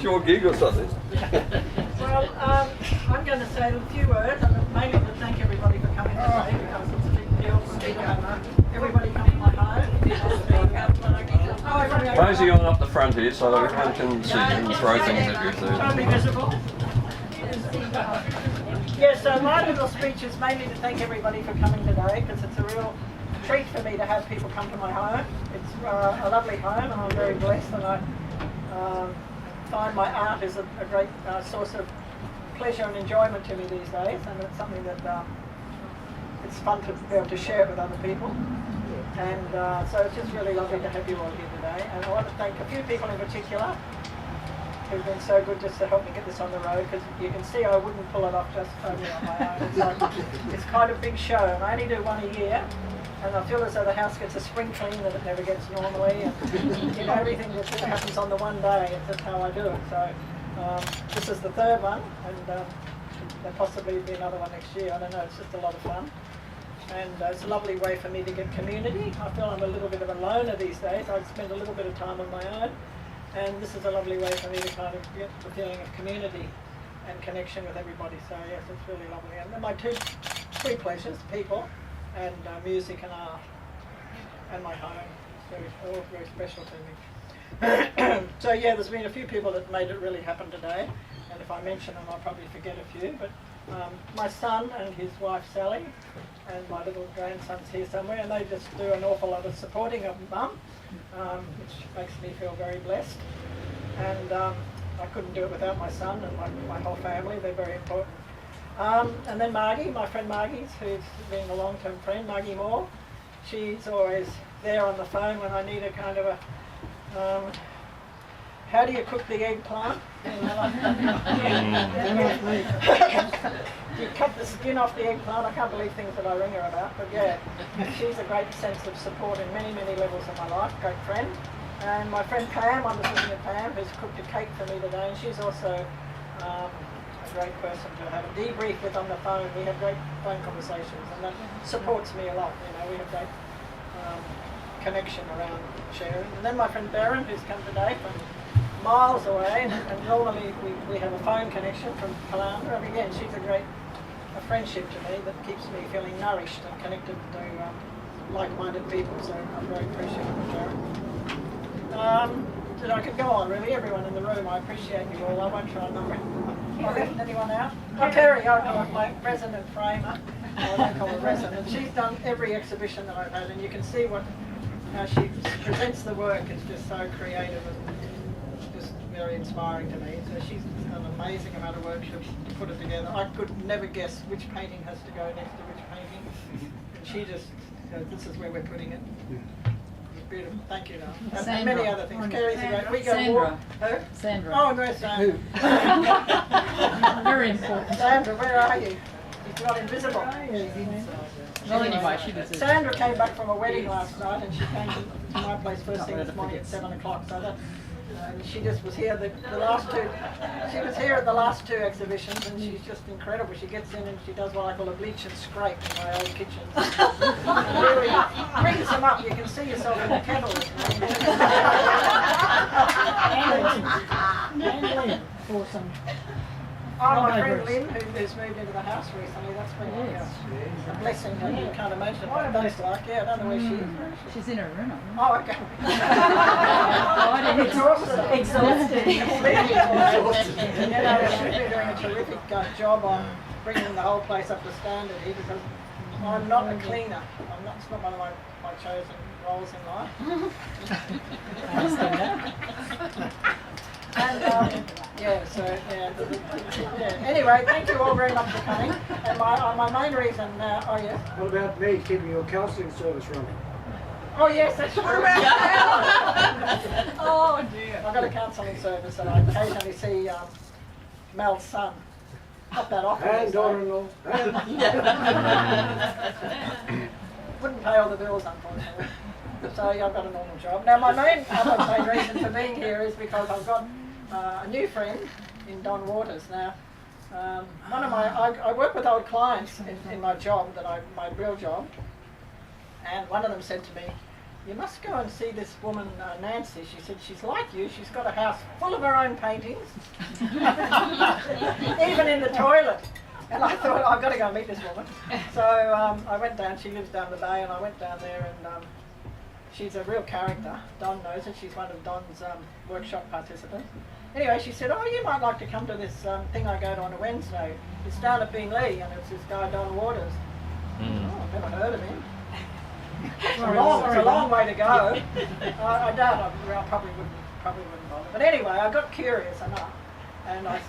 your gig or something. Well, I'm going to say a few words, and mainly to thank everybody for coming today, because it's a big deal for me to have everybody come to my home. Rosie on up the front here so everyone can see you and throw things at you. Totally visible. Yes, so my little speech is mainly to thank everybody for coming today, because it's a real treat for me to have people come to my home. It's a lovely home, and I'm very blessed, and I find my art is a great source of pleasure and enjoyment to me these days, and it's something that it's fun to be able to share with other people. And so it's just really lovely to have you all here today. And I want to thank a few people in particular who've been so good just to help me get this on the road, because you can see I wouldn't pull it off just totally on my own. It's quite a big show, and I only do one a year. And I feel as though the house gets a spring clean that it never gets normally, and everything just happens on the one day. It's just how I do it. So this is the third one, and there'll possibly be another one next year. I don't know. It's just a lot of fun, and it's a lovely way for me to get community. I feel I'm a little bit of a loner these days. I spend a little bit of time on my own, and this is a lovely way for me to kind of get the feeling of community and connection with everybody. So yes, it's really lovely. And then my three pleasures: people, and music and art, and my home. It's all very special to me. So yeah, there's been a few people that made it really happen today, and if I mention them I'll probably forget a few, but my son and his wife Sally, and my little grandson's here somewhere, and they just do an awful lot of supporting of Mum, which makes me feel very blessed. And I couldn't do it without my son and my whole family. They're very important. And then Margie, my friend Margie, who's been a long-term friend, Margie Moore. She's always there on the phone when I need a kind of a, how do you cook the eggplant? You cut the skin off the eggplant. I can't believe things that I ring her about, but yeah, she's a great sense of support in many, many levels of my life, great friend. And my friend Pam, I'm just looking at Pam, who's cooked a cake for me today, and she's also a great person to have a debrief with on the phone. We have great phone conversations, and that supports me a lot. We have great connection around sharing. And then my friend Baron, who's come today from miles away, and normally we have a phone connection from Caloundra, and again, she's a friendship to me that keeps me feeling nourished and connected to like-minded people, so I'm very appreciative of Baron. I could go on, really. Everyone in the room, I appreciate you all. I won't try and number it. I left anyone out? Oh, Terry, my resident framer. I don't call her resident. She's done every exhibition that I've had, and you can see how she presents the work. It's just so creative and just very inspiring to me. So she's done an amazing amount of work to put it together. I could never guess which painting has to go next to which painting. And she just, this is where we're putting it. Beautiful, thank you, Noel. And many other things. Kerry's a great. We go walk. Who? Sandra. Oh, where's Sandra? Very important. Sandra, where are you? You've got invisible. Well, anyway, she was. Sandra came back from a wedding last night, and she came to my place first thing this morning at 7 o'clock. So that. She just was here the last two. She was here at the last two exhibitions, and she's just incredible. She gets in and she does what I call a bleach and scrape in my old kitchen. Really brings them up. You can see yourself in the kettle. Awesome. Oh, my friend Lynn, who's moved into the house recently, that's been like a blessing. You can't imagine what that's like. Yeah, I don't know where she is. She's in her room. Oh, okay. Exhausted. She's been doing a terrific job on bringing the whole place up to standard here, because I'm not a cleaner. It's not one of my chosen roles in life. And anyway, thank you all very much for coming. And my main reason, oh yes. What about me keeping your counselling service running? Oh yes, that's true. Oh dear. I've got a counselling service, and I occasionally see Mel's son. Not that often. And daughter-in-law. Wouldn't pay all the bills, unfortunately. So yeah, I've got a normal job. Now my main reason for being here is because I've got a new friend in Don Waters. Now, I work with old clients in my job, my real job, and one of them said to me, you must go and see this woman, Nancy. She said, she's like you. She's got a house full of her own paintings, even in the toilet. And I thought, I've got to go and meet this woman. So I went down, she lives down the bay, and I went down there, and she's a real character. Don knows her. She's one of Don's workshop participants. Anyway, she said, oh, you might like to come to this thing I go to on a Wednesday. It's down at Beenleigh, and it's this guy, Don Waters. Oh, I've never heard of him. It's a long way to go. I doubt I probably wouldn't bother. But anyway, I got curious enough, and I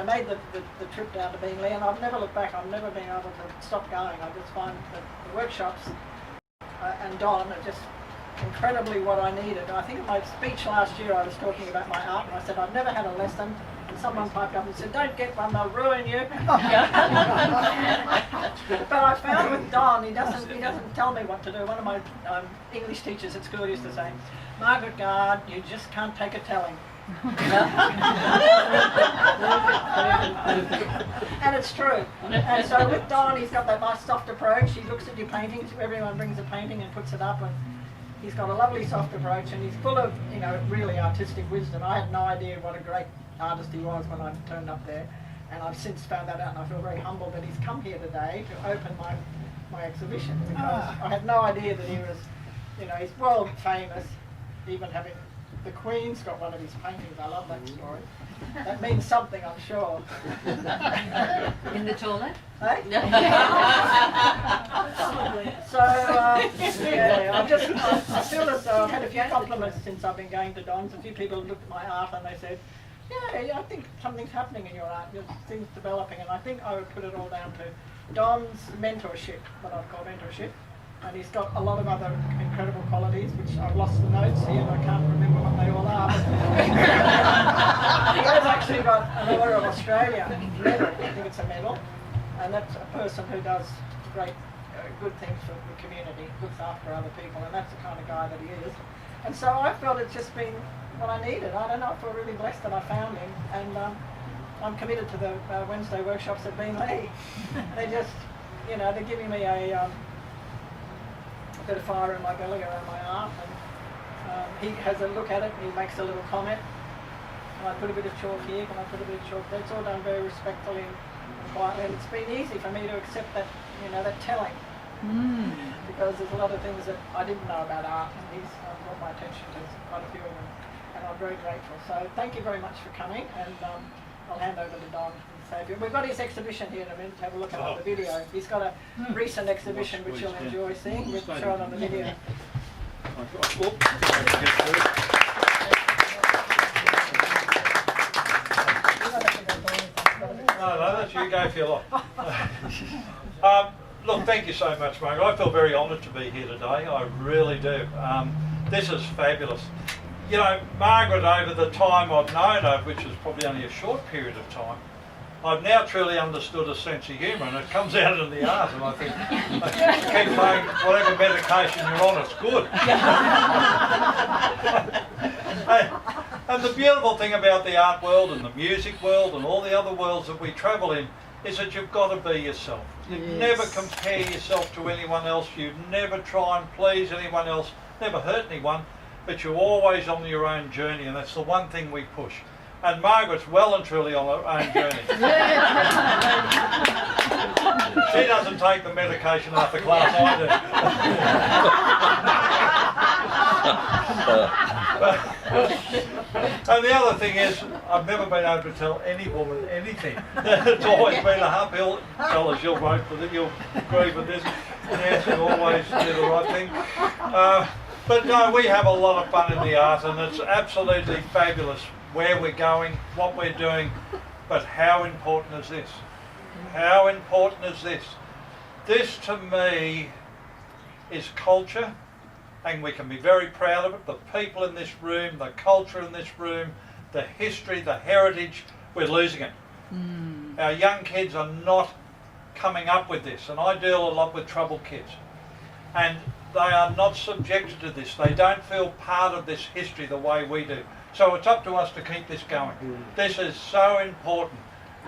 made the trip down to Beenleigh, and I've never looked back. I've never been able to stop going. I just find that the workshops and Don are just incredibly what I needed. I think in my speech last year I was talking about my art, and I said I've never had a lesson. And someone piped up and said, "Don't get one; they'll ruin you." But I found with Don, he doesn't tell me what to do. One of my English teachers at school used to say, "Margie Garde, you just can't take a telling." And it's true. And so with Don, he's got that nice soft approach. He looks at your paintings. Everyone brings a painting and puts it up, and he's got a lovely soft approach, and he's full of, really artistic wisdom. I had no idea what a great artist he was when I turned up there, and I've since found that out, and I feel very humbled that he's come here today to open my exhibition, because I had no idea that he was, he's world famous, even having the Queen's got one of his paintings. I love that story. That means something, I'm sure. In the toilet? Eh? So, I feel as though I've had a few compliments since I've been going to Don's. A few people looked at my art and they said, yeah, I think something's happening in your art, there's things developing, and I think I would put it all down to Don's mentorship, what I'd call mentorship. And he's got a lot of other incredible qualities, which I've lost the notes here and I can't remember what they all are. He has actually got an Order of Australia medal. I think it's a medal, and that's a person who does great, good things for the community, looks after other people, and that's the kind of guy that he is. And so I felt it's just been what I needed. I don't know, I feel really blessed that I found him, and I'm committed to the Wednesday workshops at Beenleigh. They just, they're giving me a bit of fire in my belly around my art, and he has a look at it and he makes a little comment. Can I put a bit of chalk here? Can I put a bit of chalk there? It's all done very respectfully and quietly, and it's been easy for me to accept that, that telling. Because there's a lot of things that I didn't know about art, and he's brought my attention to quite a few of them, and I'm very grateful. So thank you very much for coming, and I'll hand over to Don. We've got his exhibition here in a minute to have a look at the video. He's got a recent exhibition which you'll enjoy seeing. We'll show it on the video. No, that's you. Go for your lot. Look, thank you so much, Margaret. I feel very honoured to be here today. I really do. This is fabulous. Margaret, over the time I've known her, which is probably only a short period of time, I've now truly understood a sense of humour, and it comes out in the art, and I think, keep saying, whatever medication you're on, it's good. And the beautiful thing about the art world and the music world and all the other worlds that we travel in is that you've got to be yourself. You never compare yourself to anyone else, you never try and please anyone else, never hurt anyone, but you're always on your own journey, and that's the one thing we push. And Margaret's well and truly on her own journey. She doesn't take the medication after class, I do. And the other thing is, I've never been able to tell any woman anything. It's always been a uphill. Tell us you'll vote for this, you'll agree with this. Yes, you always do the right thing. But no, we have a lot of fun in the art, and it's absolutely fabulous where we're going, what we're doing, but how important is this? How important is this? This to me is culture, and we can be very proud of it. The people in this room, the culture in this room, the history, the heritage, we're losing it. Our young kids are not coming up with this, and I deal a lot with troubled kids. And they are not subjected to this. They don't feel part of this history the way we do. So it's up to us to keep this going. This is so important.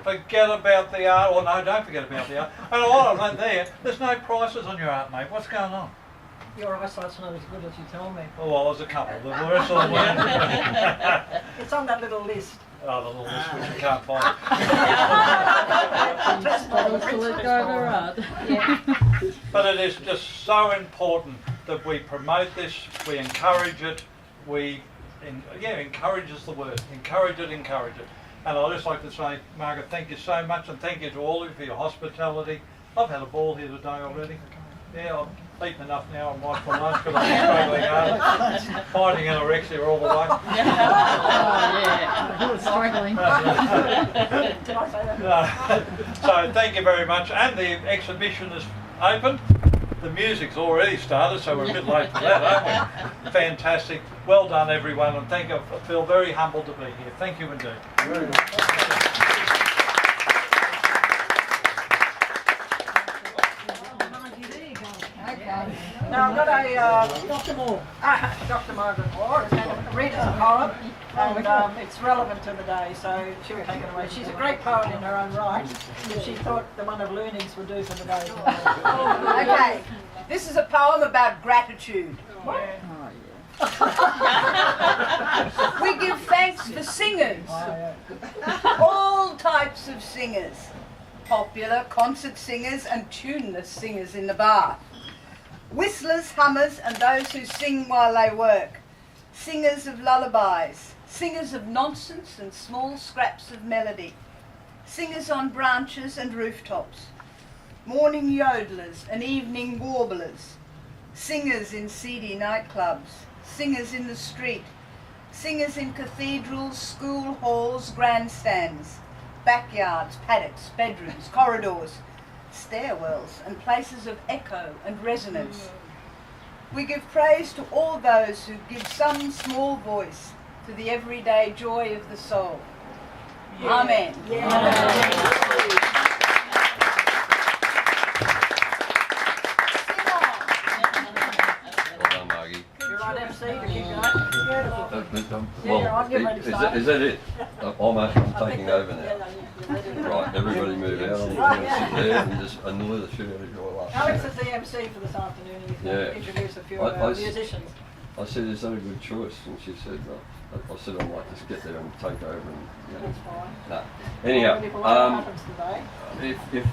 Forget about the art, or no, don't forget about the art. And while I'm there, there's no prices on your art, mate. What's going on? Your eyesight's not as good as you tell me. Oh, well, there's a couple. The rest of them weren't. It's on that little list. Oh, the little list which you can't find. But it is just so important that we promote this, we encourage it, encourage is the word. Encourage it. And I'd just like to say, Margaret, thank you so much, and thank you to all of you for your hospitality. I've had a ball here today already. Yeah, I've eaten enough now. I might for lunch because I'm struggling hard. Fighting anorexia all the way. Struggling. Did I say that? So thank you very much. And the exhibition is open. The music's already started, so we're a bit late for that, aren't we? Fantastic. Well done, everyone, and thank you. I feel very humbled to be here. Thank you indeed. Now I've got a Dr. Margaret Moore read us a poem, and it's relevant to the day, so she'll take it away. She's a great poet in her own right, but she thought the one of learnings would do for the day. Okay, this is a poem about gratitude. We give thanks for singers, all types of singers, popular concert singers and tuneless singers in the bar, whistlers, hummers, and those who sing while they work, singers of lullabies, singers of nonsense and small scraps of melody, singers on branches and rooftops, morning yodelers and evening warblers, singers in seedy nightclubs, singers in the street, singers in cathedrals, school halls, grandstands, backyards, paddocks, bedrooms, corridors, stairwells and places of echo and resonance. We give praise to all those who give some small voice to the everyday joy of the soul. Amen. Well done, Margie. You're right, MC, to keep going. Beautiful. Well, is that it? I'm taking over now. Right, everybody move out. I'm going to sit there and just annoy the shit out of you all up. Alex is the MC for this afternoon. He's going to introduce a few of our musicians. I said, is that a good choice? And she said, no. I said, I might just get there and take over and, That's fine. no. Anyhow, What happens today? if